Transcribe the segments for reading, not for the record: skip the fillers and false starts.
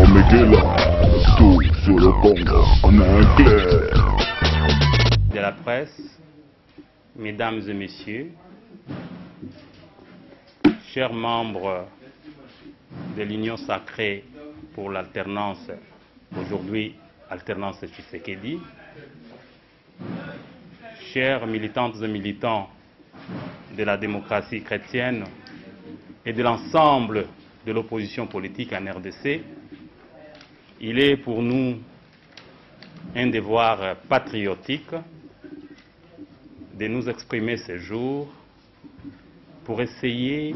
Tout sur le Congo en anglais. De la presse, mesdames et messieurs, chers membres de l'Union sacrée pour l'alternance, aujourd'hui alternance Tshisekedi, chers militantes et militants de la démocratie chrétienne et de l'ensemble de l'opposition politique en RDC, il est pour nous un devoir patriotique de nous exprimer ce jour pour essayer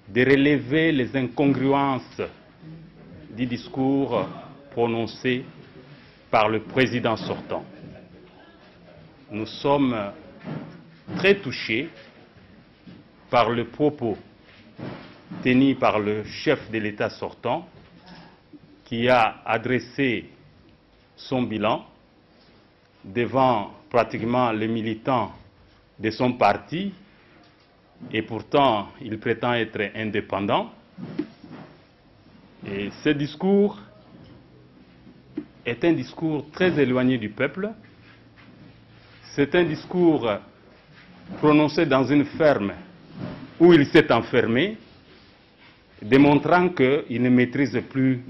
de relever les incongruences du discours prononcé par le président sortant. Nous sommes très touchés par le propos tenu par le chef de l'État sortant, qui a adressé son bilan devant pratiquement les militants de son parti, et pourtant il prétend être indépendant. Et ce discours est un discours très éloigné du peuple. C'est un discours prononcé dans une ferme où il s'est enfermé, démontrant qu'il ne maîtrise plus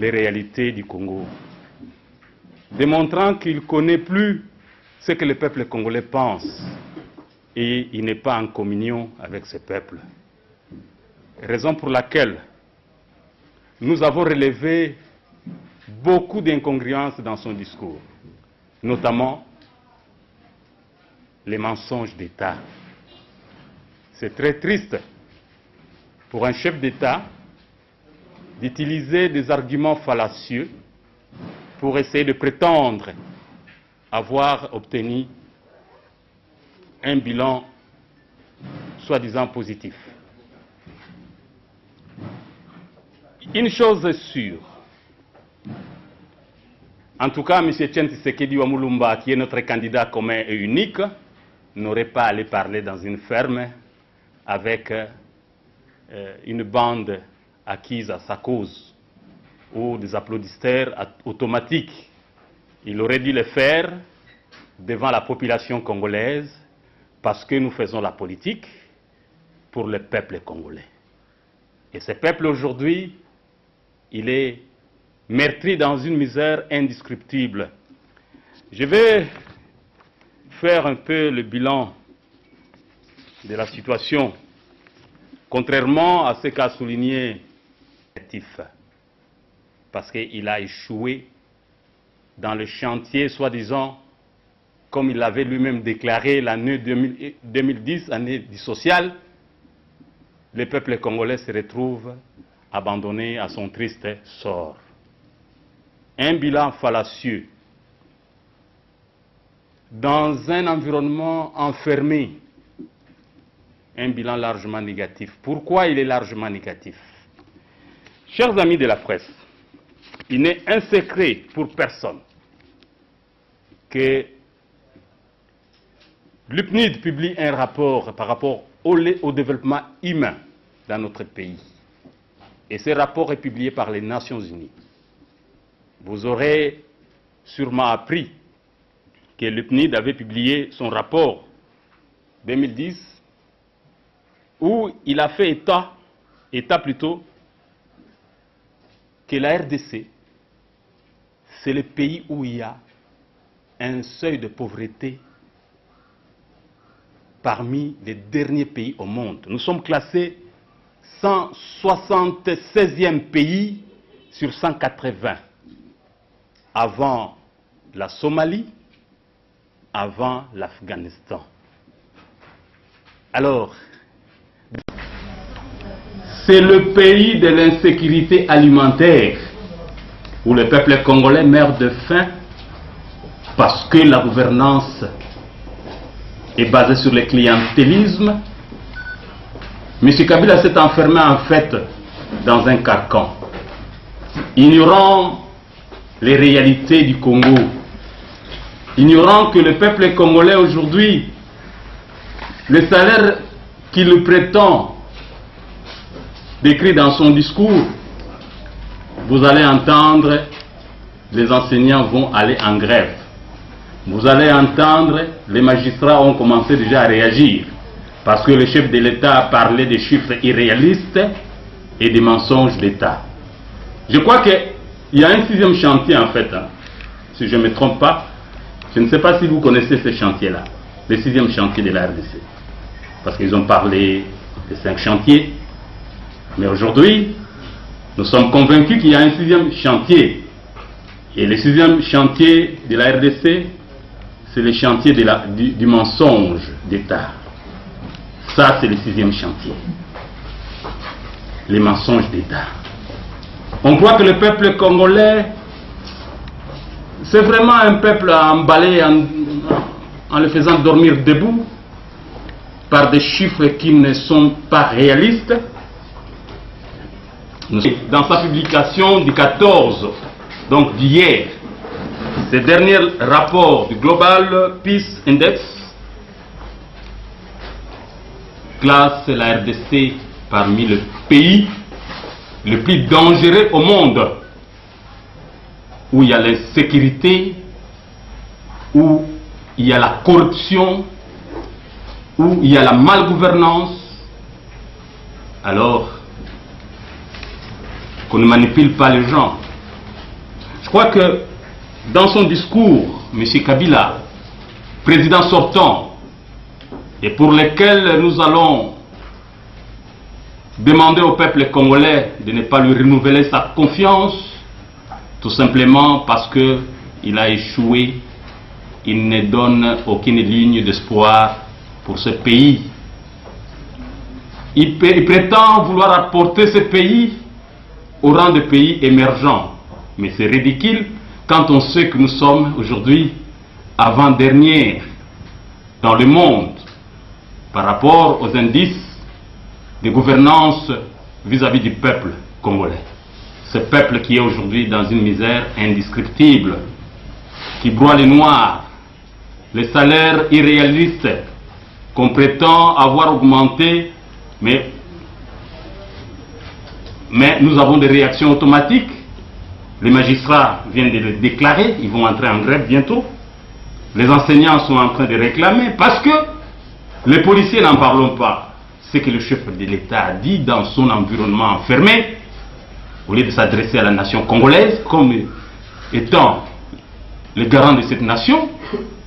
les réalités du Congo, démontrant qu'il ne connaît plus ce que le peuple congolais pense et il n'est pas en communion avec ce peuple. Raison pour laquelle nous avons relevé beaucoup d'incongruences dans son discours, notamment les mensonges d'État. C'est très triste pour un chef d'État d'utiliser des arguments fallacieux pour essayer de prétendre avoir obtenu un bilan soi-disant positif. Une chose est sûre, en tout cas, M. Tshisekedi Wamulumba, qui est notre candidat commun et unique, n'aurait pas allé parler dans une ferme avec une bande acquise à sa cause ou des applaudisseurs automatiques. Il aurait dû le faire devant la population congolaise parce que nous faisons la politique pour le peuple congolais. Et ce peuple aujourd'hui, il est meurtri dans une misère indescriptible. Je vais faire un peu le bilan de la situation, contrairement à ce qu'a souligné parce qu'il a échoué dans le chantier, soi-disant, comme il l'avait lui-même déclaré l'année 2010, année du social, le peuple congolais se retrouve abandonné à son triste sort. Un bilan fallacieux dans un environnement enfermé, un bilan largement négatif. Pourquoi il est largement négatif? Chers amis de la presse, il n'est un secret pour personne que l'UPNID publie un rapport par rapport au développement humain dans notre pays. Et ce rapport est publié par les Nations Unies. Vous aurez sûrement appris que l'UPNID avait publié son rapport 2010 où il a fait état plutôt, que la RDC, c'est le pays où il y a un seuil de pauvreté parmi les derniers pays au monde. Nous sommes classés 176e pays sur 180, avant la Somalie, avant l'Afghanistan. Alors, c'est le pays de l'insécurité alimentaire où le peuple congolais meurt de faim parce que la gouvernance est basée sur le clientélisme. M. Kabila s'est enfermé en fait dans un carcan, ignorant les réalités du Congo, ignorant que le peuple congolais aujourd'hui, le salaire qu'il prétend décrit dans son discours vous allez entendre les enseignants vont aller en grève. Vous allez entendre les magistrats ont commencé déjà à réagir parce que le chef de l'État a parlé des chiffres irréalistes et des mensonges d'État. Je crois qu'il y a un 6e chantier en fait, hein, si je ne me trompe pas. Je ne sais pas si vous connaissez ce chantier-là, le 6e chantier de la RDC. Parce qu'ils ont parlé des 5 chantiers. Mais aujourd'hui, nous sommes convaincus qu'il y a un 6e chantier. Et le 6e chantier de la RDC, c'est le chantier du mensonge d'État. Ça, c'est le 6e chantier. Les mensonges d'État. On croit que le peuple congolais, c'est vraiment un peuple à emballer en le faisant dormir debout par des chiffres qui ne sont pas réalistes. Dans sa publication du 14, donc d'hier, ce dernier rapport du Global Peace Index classe la RDC parmi les pays les plus dangereux au monde, où il y a l'insécurité, où il y a la corruption, où il y a la malgouvernance. Alors qu'on ne manipule pas les gens. Je crois que dans son discours, M. Kabila, président sortant, et pour lequel nous allons demander au peuple congolais de ne pas lui renouveler sa confiance, tout simplement parce qu'il a échoué, il ne donne aucune ligne d'espoir pour ce pays. Il prétend vouloir apporter ce pays au rang de pays émergents. Mais c'est ridicule quand on sait que nous sommes aujourd'hui avant-dernière dans le monde par rapport aux indices de gouvernance vis-à-vis du peuple congolais. Ce peuple qui est aujourd'hui dans une misère indescriptible, qui broie les noirs, les salaires irréalistes qu'on prétend avoir augmenté, mais nous avons des réactions automatiques. Les magistrats viennent de le déclarer, ils vont entrer en grève bientôt. Les enseignants sont en train de réclamer parce que les policiers n'en parlent pas. Ce que le chef de l'État a dit dans son environnement enfermé, au lieu de s'adresser à la nation congolaise comme étant le garant de cette nation,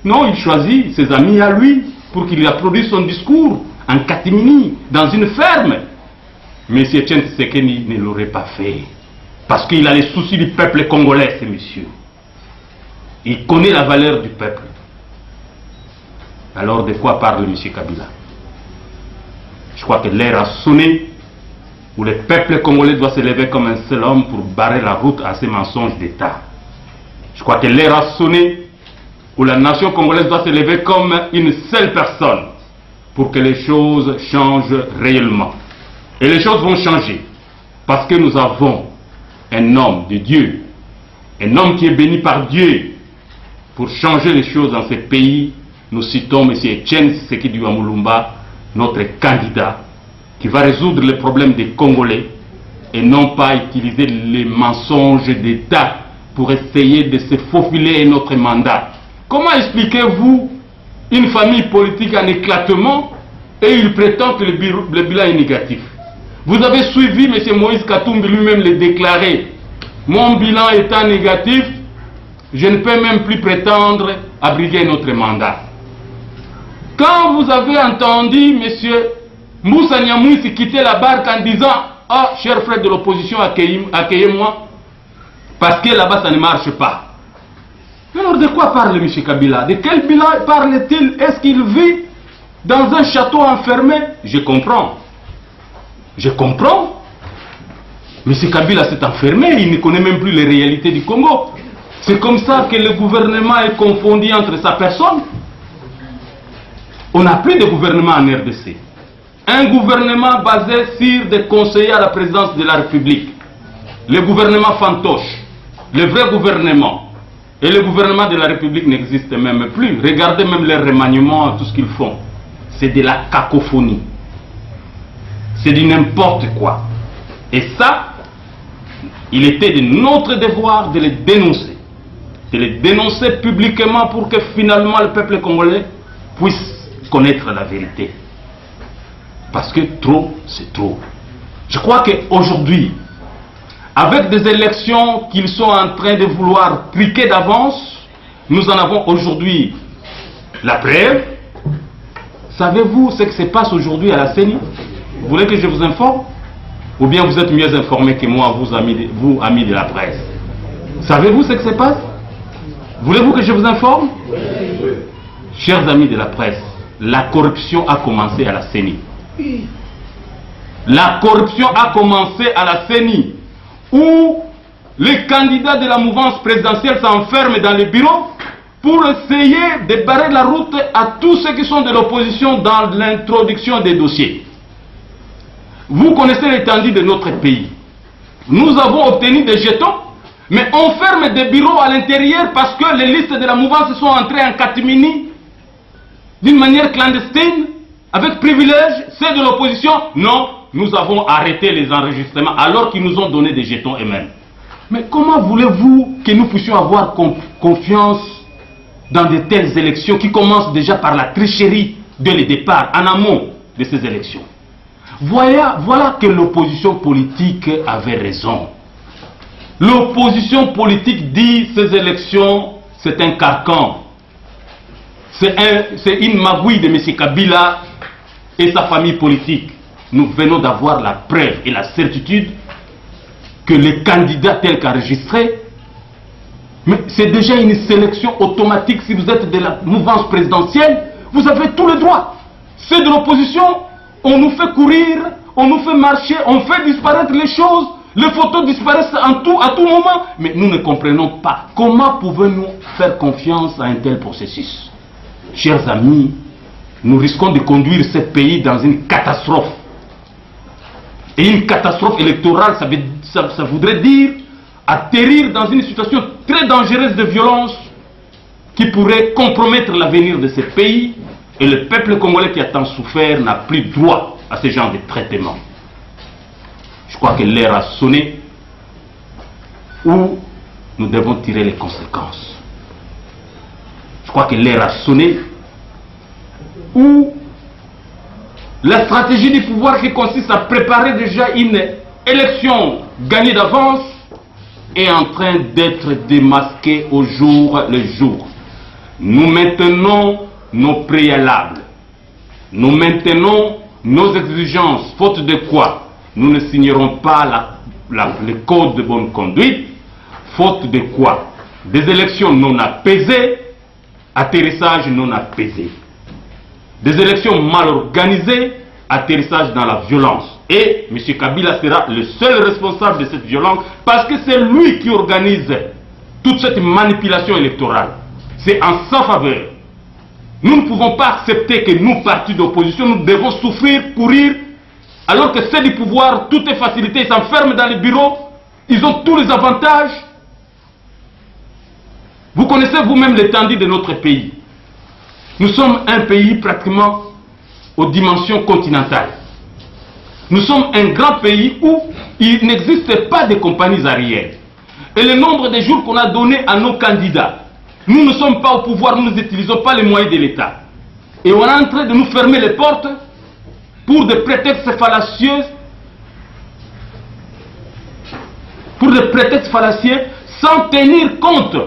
non, il choisit ses amis à lui pour qu'il a produit son discours en catimini, dans une ferme. Mais M. Tshisekedi ne l'aurait pas fait. Parce qu'il a les soucis du peuple congolais, ce monsieur. Il connaît la valeur du peuple. Alors de quoi parle M. Kabila? Je crois que l'heure a sonné où le peuple congolais doit se lever comme un seul homme pour barrer la route à ces mensonges d'État. Je crois que l'heure a sonné où la nation congolaise doit se lever comme une seule personne pour que les choses changent réellement. Et les choses vont changer parce que nous avons un homme de Dieu, un homme qui est béni par Dieu pour changer les choses dans ce pays. Nous citons M. Etienne Tshisekedi Mulumba, notre candidat, qui va résoudre les problèmes des Congolais et non pas utiliser les mensonges d'État pour essayer de se faufiler notre mandat. Comment expliquez-vous une famille politique en éclatement et il prétend que le bilan est négatif? Vous avez suivi M. Moïse Katumbi lui-même le déclarer. Mon bilan étant négatif, je ne peux même plus prétendre abriguer notre mandat. Quand vous avez entendu M. Moussa Nyamwisi quitter la barque en disant « Ah, chers frères de l'opposition, accueillez-moi, parce que là-bas ça ne marche pas ». Alors de quoi parle M. Kabila? De quel bilan parle-t-il? Est-ce qu'il vit dans un château enfermé? Je comprends. Je comprends. M. Kabila s'est enfermé, il ne connaît même plus les réalités du Congo. C'est comme ça que le gouvernement est confondu entre sa personne. On n'a plus de gouvernement en RDC. Un gouvernement basé sur des conseillers à la présidence de la République. Le gouvernement fantoche. Le vrai gouvernement. Et le gouvernement de la République n'existe même plus. Regardez même les remaniements, tout ce qu'ils font. C'est de la cacophonie. C'est du n'importe quoi. Et ça, il était de notre devoir de les dénoncer. De les dénoncer publiquement pour que finalement le peuple congolais puisse connaître la vérité. Parce que trop, c'est trop. Je crois qu'aujourd'hui, avec des élections qu'ils sont en train de vouloir truquer d'avance, nous en avons aujourd'hui la preuve. Savez-vous ce qui se passe aujourd'hui à la CENI? Vous voulez que je vous informe? Ou bien vous êtes mieux informés que moi, vous amis de la presse? Savez-vous ce qui se passe? Voulez-vous que je vous informe? Chers amis de la presse, la corruption a commencé à la CENI. La corruption a commencé à la CENI, où les candidats de la mouvance présidentielle s'enferment dans les bureaux pour essayer de barrer la route à tous ceux qui sont de l'opposition dans l'introduction des dossiers. Vous connaissez l'étendue de notre pays. Nous avons obtenu des jetons, mais on ferme des bureaux à l'intérieur parce que les listes de la mouvance sont entrées en catimini d'une manière clandestine, avec privilège. Ceux de l'opposition, non, nous avons arrêté les enregistrements alors qu'ils nous ont donné des jetons eux-mêmes. Mais comment voulez-vous que nous puissions avoir confiance dans de telles élections qui commencent déjà par la tricherie dès le départ, en amont de ces élections? Voilà que l'opposition politique avait raison. L'opposition politique dit que ces élections, c'est un carcan. C'est une magouille de M. Kabila et sa famille politique. Nous venons d'avoir la preuve et la certitude que les candidats tels qu'enregistrés, mais c'est déjà une sélection automatique. Si vous êtes de la mouvance présidentielle, vous avez tous les droits. Ceux de l'opposition, on nous fait courir, on nous fait marcher, on fait disparaître les choses, les photos disparaissent à tout moment, mais nous ne comprenons pas. Comment pouvons-nous faire confiance à un tel processus? Chers amis, nous risquons de conduire ce pays dans une catastrophe. Et une catastrophe électorale, ça voudrait dire atterrir dans une situation très dangereuse de violence qui pourrait compromettre l'avenir de ce pays. Et le peuple congolais qui a tant souffert n'a plus droit à ce genre de traitement. Je crois que l'heure a sonné où nous devons tirer les conséquences. Je crois que l'heure a sonné où la stratégie du pouvoir qui consiste à préparer déjà une élection gagnée d'avance est en train d'être démasquée au jour le jour. Nous maintenons nos préalables. Nous maintenons nos exigences, faute de quoi nous ne signerons pas le code de bonne conduite, faute de quoi des élections non apaisées, atterrissage non apaisé. Des élections mal organisées, atterrissage dans la violence. Et M. Kabila sera le seul responsable de cette violence parce que c'est lui qui organise toute cette manipulation électorale. C'est en sa faveur. Nous ne pouvons pas accepter que nous, partis d'opposition, nous devons souffrir, courir, alors que ceux du pouvoir, tout est facilité, ils s'enferment dans les bureaux, ils ont tous les avantages. Vous connaissez vous-même l'étendue de notre pays. Nous sommes un pays pratiquement aux dimensions continentales. Nous sommes un grand pays où il n'existe pas de compagnies aériennes. Et le nombre de jours qu'on a donné à nos candidats, nous ne sommes pas au pouvoir, nous n'utilisons pas les moyens de l'État. Et on est en train de nous fermer les portes pour des prétextes fallacieux, sans tenir compte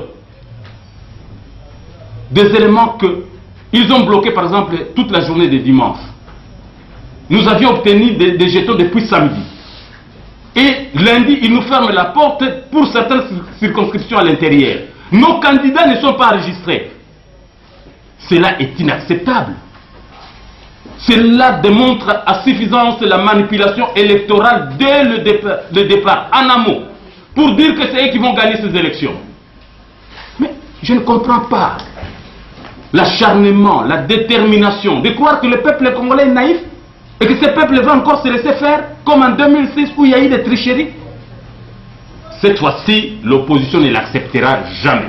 des éléments qu'ils ont bloqués, par exemple, toute la journée de dimanche. Nous avions obtenu des jetons depuis samedi. Et lundi, ils nous ferment la porte pour certaines circonscriptions à l'intérieur. Nos candidats ne sont pas enregistrés. Cela est inacceptable. Cela démontre à suffisance la manipulation électorale dès le départ, en amont, pour dire que c'est eux qui vont gagner ces élections. Mais je ne comprends pas l'acharnement, la détermination de croire que le peuple congolais est naïf et que ce peuple va encore se laisser faire comme en 2006 où il y a eu des tricheries. Cette fois-ci, l'opposition ne l'acceptera jamais.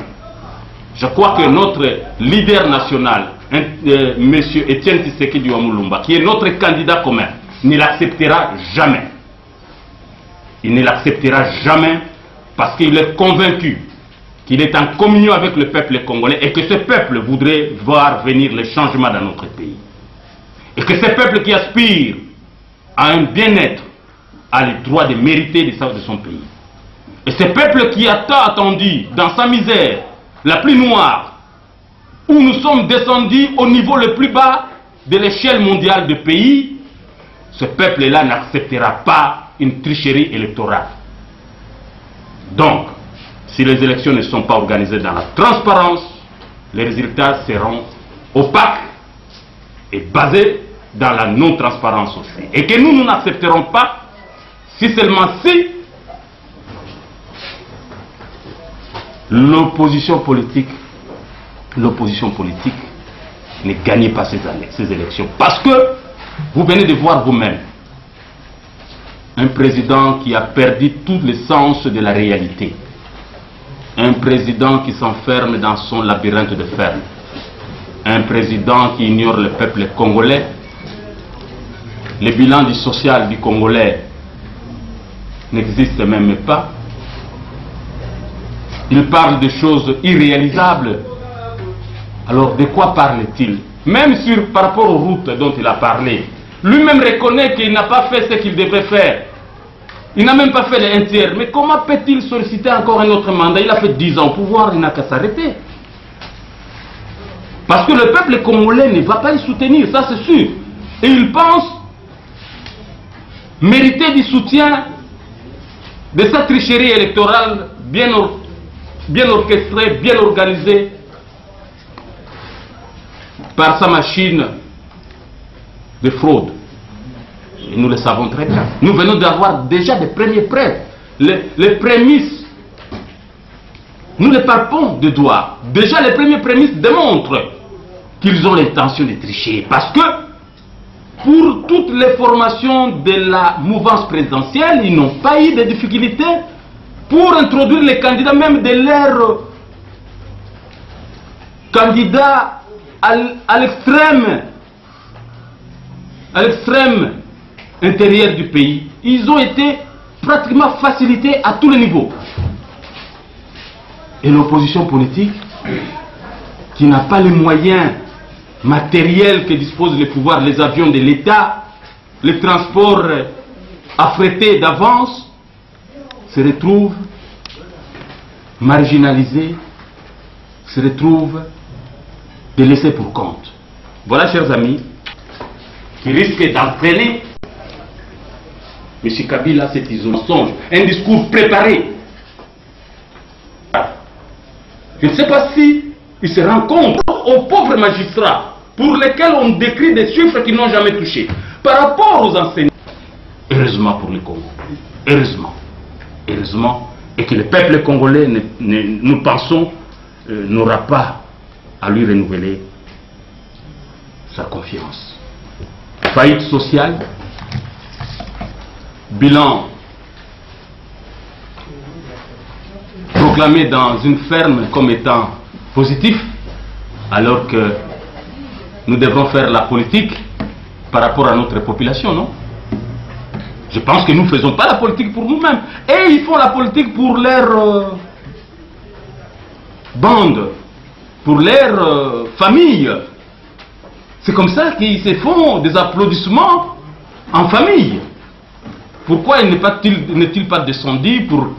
Je crois que notre leader national, M. Etienne Tshisekedi Wamulumba, qui est notre candidat commun, ne l'acceptera jamais. Il ne l'acceptera jamais parce qu'il est convaincu qu'il est en communion avec le peuple congolais et que ce peuple voudrait voir venir le changement dans notre pays. Et que ce peuple qui aspire à un bien-être a le droit de mériter de son pays. Et ce peuple qui a tant attendu dans sa misère la plus noire, où nous sommes descendus au niveau le plus bas de l'échelle mondiale de pays, ce peuple-là n'acceptera pas une tricherie électorale. Donc, si les élections ne sont pas organisées dans la transparence, les résultats seront opaques et basés dans la non-transparence aussi. Et que nous n'accepterons pas, si seulement si l'opposition politique ne gagne pas ces élections. Parce que vous venez de voir vous-même un président qui a perdu tout le sens de la réalité. Un président qui s'enferme dans son labyrinthe de ferme. Un président qui ignore le peuple congolais. Le bilan du social du Congolais n'existe même pas. Il parle de choses irréalisables. Alors de quoi parle-t-il? Même par rapport aux routes dont il a parlé, lui-même reconnaît qu'il n'a pas fait ce qu'il devrait faire. Il n'a même pas fait les 1 tiers. Mais comment peut-il solliciter encore un autre mandat? Il a fait 10 ans au pouvoir, il n'a qu'à s'arrêter. Parce que le peuple congolais ne va pas y soutenir, ça c'est sûr. Et il pense mériter du soutien de cette tricherie électorale bien orchestrée, bien organisée par sa machine de fraude. Et nous le savons très bien. Nous venons d'avoir déjà des premiers prêts. Les prémices, nous les palpons de doigts. Déjà les premiers prémices démontrent qu'ils ont l'intention de tricher. Parce que pour toutes les formations de la mouvance présidentielle, ils n'ont pas eu de difficultés pour introduire les candidats, même de leurs candidats à l'extrême intérieur du pays. Ils ont été pratiquement facilités à tous les niveaux. Et l'opposition politique, qui n'a pas les moyens matériels que disposent les pouvoirs, les avions de l'État, les transports affrétés d'avance, se retrouve marginalisés, se retrouve délaissés pour compte. Voilà, chers amis, qui risque d'entraîner M. Kabila cet mensonge, un discours préparé. Je ne sais pas si il se rend compte aux pauvres magistrats pour lesquels on décrit des chiffres qu'ils n'ont jamais touchés par rapport aux enseignants. Heureusement pour le Congo, heureusement, et que le peuple congolais, nous pensons, n'aura pas à lui renouveler sa confiance. Faillite sociale, bilan proclamé dans une ferme comme étant positif, alors que nous devrons faire la politique par rapport à notre population, non? Je pense que nous ne faisons pas la politique pour nous-mêmes. Et ils font la politique pour leur bande, pour leur famille. C'est comme ça qu'ils se font des applaudissements en famille. Pourquoi n'est-il pas descendu pour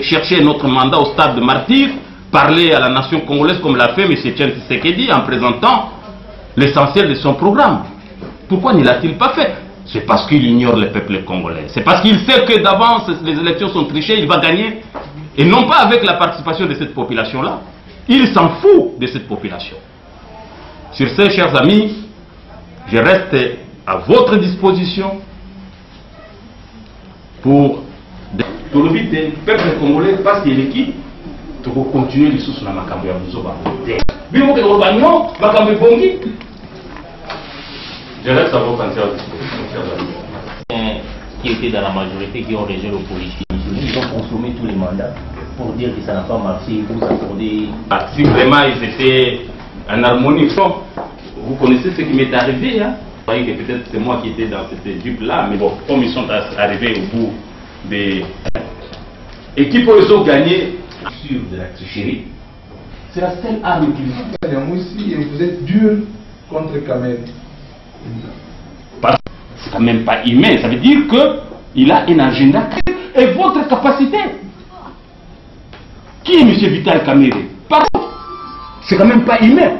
chercher notre mandat au stade de martyr, parler à la nation congolaise comme l'a fait M. Tshisekedi en présentant l'essentiel de son programme? Pourquoi ne l'a-t-il pas fait? C'est parce qu'il ignore le peuple congolais. C'est parce qu'il sait que d'avance les élections sont trichées, il va gagner. Et non pas avec la participation de cette population-là. Il s'en fout de cette population. Sur ce, chers amis, je reste à votre disposition pour le peuple congolais, parce qu'il est qui pour continuer les sources dans Makambo ya Buzoba. Je reste à votre entière disposition, chers amis. Qui étaient dans la majorité, qui ont rejoint l'opposition, ils ont consommé tous les mandats pour dire que ça n'a pas marché, pour s'accorder. Si vraiment ils étaient en harmonie, vous connaissez ce qui m'est arrivé, hein? Vous voyez que peut-être c'est moi qui étais dans cette jupe-là, mais bon, comme ils sont arrivés au bout des... et qui peut aussi gagner sur de la tricherie. C'est la seule arme qu'ils ont. Aussi, vous êtes dur contre Kamel. C'est quand même pas humain. Ça veut dire qu'il a un agenda et votre capacité. Qui est M. Vital Kamerhe? C'est quand même pas humain.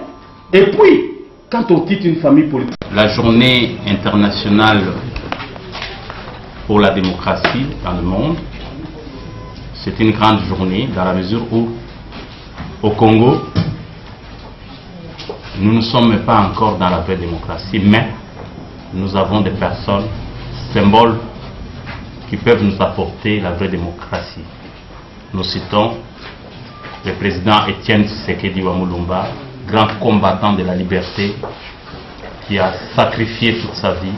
Et puis, quand on quitte une famille politique. La journée internationale pour la démocratie dans le monde, c'est une grande journée dans la mesure où, au Congo, nous ne sommes pas encore dans la vraie démocratie, mais nous avons des personnes, symboles, qui peuvent nous apporter la vraie démocratie. Nous citons le président Etienne Tshisekedi wa Mulumba, grand combattant de la liberté, qui a sacrifié toute sa vie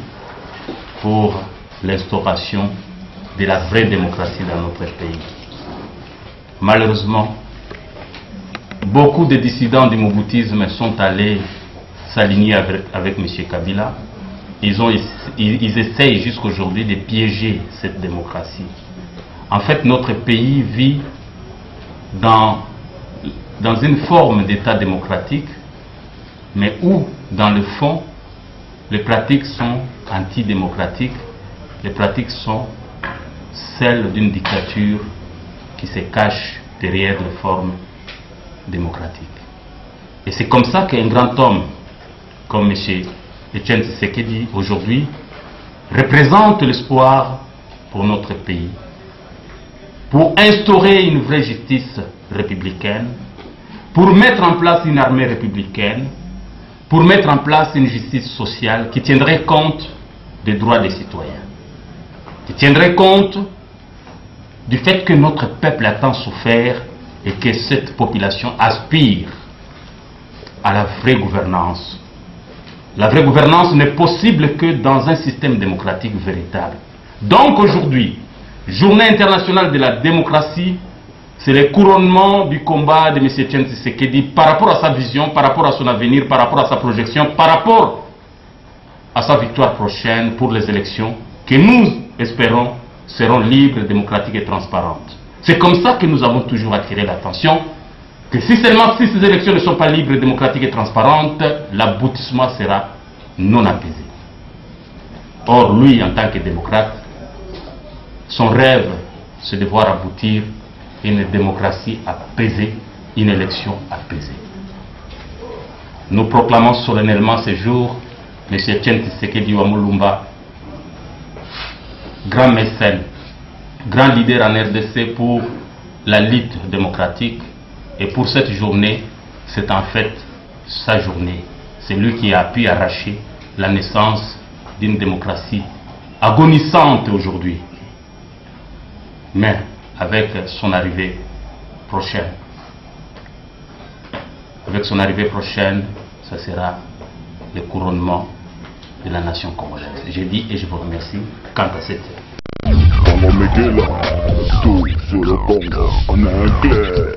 pour l'instauration de la vraie démocratie dans notre pays. Malheureusement, beaucoup de dissidents du moboutisme sont allés s'aligner avec M. Kabila. Ils essayent jusqu'aujourd'hui de piéger cette démocratie. En fait, notre pays vit dans une forme d'état démocratique, mais où, dans le fond, les pratiques sont antidémocratiques, les pratiques sont celles d'une dictature qui se cache derrière les formes démocratiques. Et c'est comme ça qu'un grand homme comme M. Etienne Tshisekedi aujourd'hui représente l'espoir pour notre pays, pour instaurer une vraie justice républicaine, pour mettre en place une armée républicaine, pour mettre en place une justice sociale qui tiendrait compte des droits des citoyens, qui tiendrait compte du fait que notre peuple a tant souffert et que cette population aspire à la vraie gouvernance. La vraie gouvernance n'est possible que dans un système démocratique véritable. Donc aujourd'hui, Journée internationale de la démocratie, c'est le couronnement du combat de M. Etienne Tshisekedi par rapport à sa vision, par rapport à son avenir, par rapport à sa projection, par rapport à sa victoire prochaine pour les élections que nous espérons seront libres, démocratiques et transparentes. C'est comme ça que nous avons toujours attiré l'attention que si seulement si ces élections ne sont pas libres, démocratiques et transparentes, l'aboutissement sera non apaisé. Or, lui, en tant que démocrate, son rêve, c'est de voir aboutir une démocratie apaisée, une élection apaisée. Nous proclamons solennellement ce jour M. Etienne Tshisekedi wa Mulumba, grand mécène, grand leader en RDC pour la lutte démocratique. Et pour cette journée, c'est en fait sa journée. C'est lui qui a pu arracher la naissance d'une démocratie agonisante aujourd'hui. Mais avec son arrivée prochaine, ça sera le couronnement de la nation congolaise. J'ai dit et je vous remercie quant à cette Tout sur le Congo en anglais.